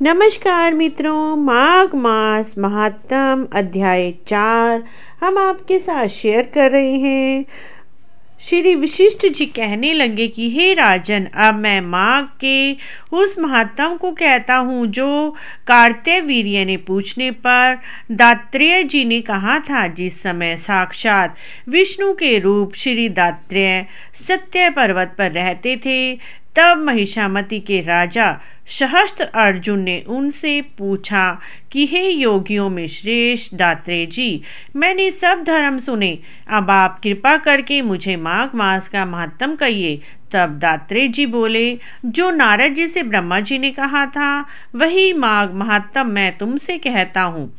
नमस्कार मित्रों, माघ मास महात्म अध्याय 4 हम आपके साथ शेयर कर रहे हैं। श्री वशिष्ठ जी कहने लगे कि हे राजन, अब मैं माघ के उस महात्म को कहता हूँ जो कार्तवीर्य ने पूछने पर दात्रेय जी ने कहा था। जिस समय साक्षात विष्णु के रूप श्री दात्रेय सत्य पर्वत पर रहते थे, तब महिषामती के राजा सहस्त्र अर्जुन ने उनसे पूछा कि हे योगियों में श्रेष्ठ दात्रेय जी, मैंने सब धर्म सुने, अब आप कृपा करके मुझे माघ मास का महात्म कहिए। तब दात्रेय जी बोले, जो नारद जी से ब्रह्मा जी ने कहा था वही माघ महात्म मैं तुमसे कहता हूँ।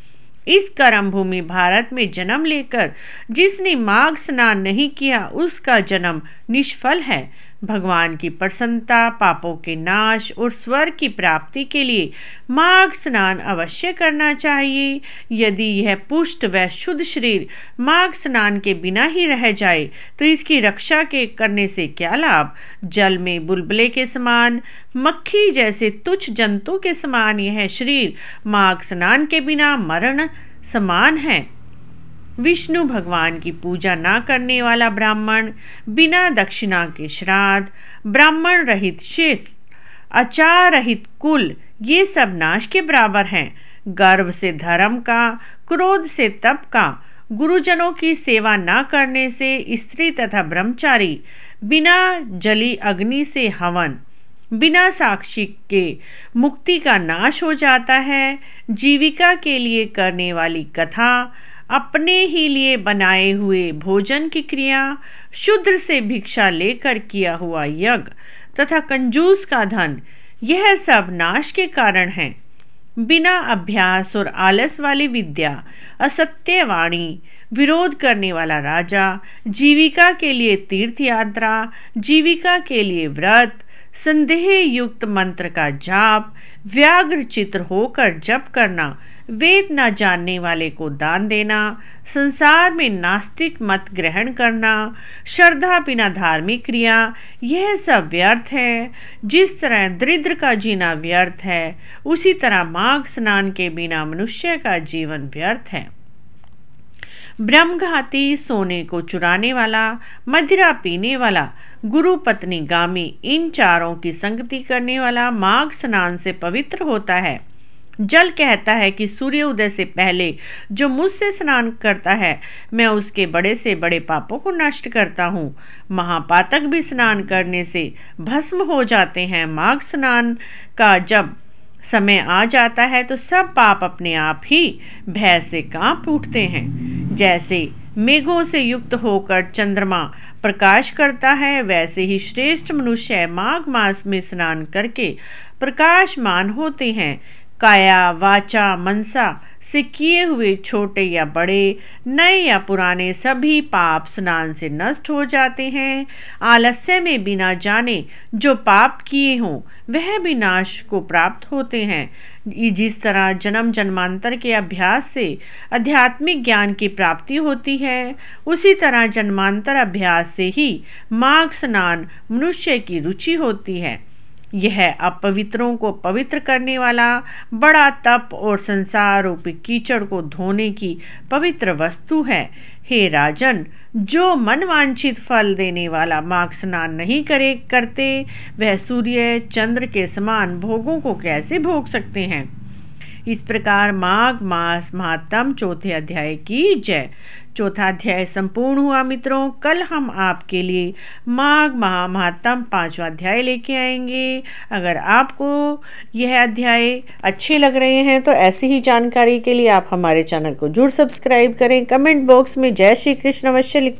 इस कर्म भूमि भारत में जन्म लेकर जिसने माघ स्नान नहीं किया, उसका जन्म निष्फल है। भगवान की प्रसन्नता, पापों के नाश और स्वर्ग की प्राप्ति के लिए माघ स्नान अवश्य करना चाहिए। यदि यह पुष्ट व शुद्ध शरीर माघ स्नान के बिना ही रह जाए तो इसकी रक्षा के करने से क्या लाभ। जल में बुलबुले के समान, मक्खी जैसे तुच्छ जंतु के समान यह शरीर माघ स्नान के बिना मरण समान है। विष्णु भगवान की पूजा न करने वाला ब्राह्मण, बिना दक्षिणा के श्राद्ध, ब्राह्मण रहित शीत, आचार रहित कुल, ये सब नाश के बराबर हैं। गर्व से धर्म का, क्रोध से तप का, गुरुजनों की सेवा न करने से स्त्री तथा ब्रह्मचारी, बिना जली अग्नि से हवन, बिना साक्षी के मुक्ति का नाश हो जाता है। जीविका के लिए करने वाली कथा, अपने ही लिए बनाए हुए भोजन की क्रिया, शूद्र से भिक्षा लेकर किया हुआ यज्ञ तथा कंजूस का धन, यह सब नाश के कारण हैं। बिना अभ्यास और आलस वाली विद्या, असत्य वाणी, विरोध करने वाला राजा, जीविका के लिए तीर्थ यात्रा, जीविका के लिए व्रत, संदेह युक्त मंत्र का जाप, व्याग्र चित्र होकर जप करना, वेद न जानने वाले को दान देना, संसार में नास्तिक मत ग्रहण करना, श्रद्धा बिना धार्मिक क्रिया, यह सब व्यर्थ है। जिस तरह दरिद्र का जीना व्यर्थ है, उसी तरह माघ स्नान के बिना मनुष्य का जीवन व्यर्थ है। ब्रह्मघाती, सोने को चुराने वाला, मदिरा पीने वाला, गुरु पत्नी गामी, इन चारों की संगति करने वाला माघ स्नान से पवित्र होता है। जल कहता है कि सूर्य उदय से पहले जो मुझसे स्नान करता है, मैं उसके बड़े से बड़े पापों को नष्ट करता हूँ। महापातक भी स्नान करने से भस्म हो जाते हैं। माघ स्नान का जब समय आ जाता है तो सब पाप अपने आप ही भय से कांप उठते हैं। जैसे मेघों से युक्त होकर चंद्रमा प्रकाश करता है, वैसे ही श्रेष्ठ मनुष्य माघ मास में स्नान करके प्रकाशमान होते हैं। काया, वाचा, मनसा से किए हुए छोटे या बड़े, नए या पुराने सभी पाप स्नान से नष्ट हो जाते हैं। आलस्य में बिना जाने जो पाप किए हों वह भी नाश को प्राप्त होते हैं। जिस तरह जन्म जन्मांतर के अभ्यास से आध्यात्मिक ज्ञान की प्राप्ति होती है, उसी तरह जन्मांतर अभ्यास से ही माघ स्नान मनुष्य की रुचि होती है। यह अपवित्रों को पवित्र करने वाला बड़ा तप और संसार रूपी कीचड़ को धोने की पवित्र वस्तु है। हे राजन, जो मनवांछित फल देने वाला माघ स्नान नहीं करते, वह सूर्य चंद्र के समान भोगों को कैसे भोग सकते हैं। इस प्रकार माघ मास महात्म चौथे अध्याय की जय। चौथा अध्याय संपूर्ण हुआ मित्रों। कल हम आपके लिए माघ महात्म 5वां अध्याय लेके आएंगे। अगर आपको यह अध्याय अच्छे लग रहे हैं तो ऐसी ही जानकारी के लिए आप हमारे चैनल को जरूर सब्सक्राइब करें। कमेंट बॉक्स में जय श्री कृष्ण अवश्य लिखें।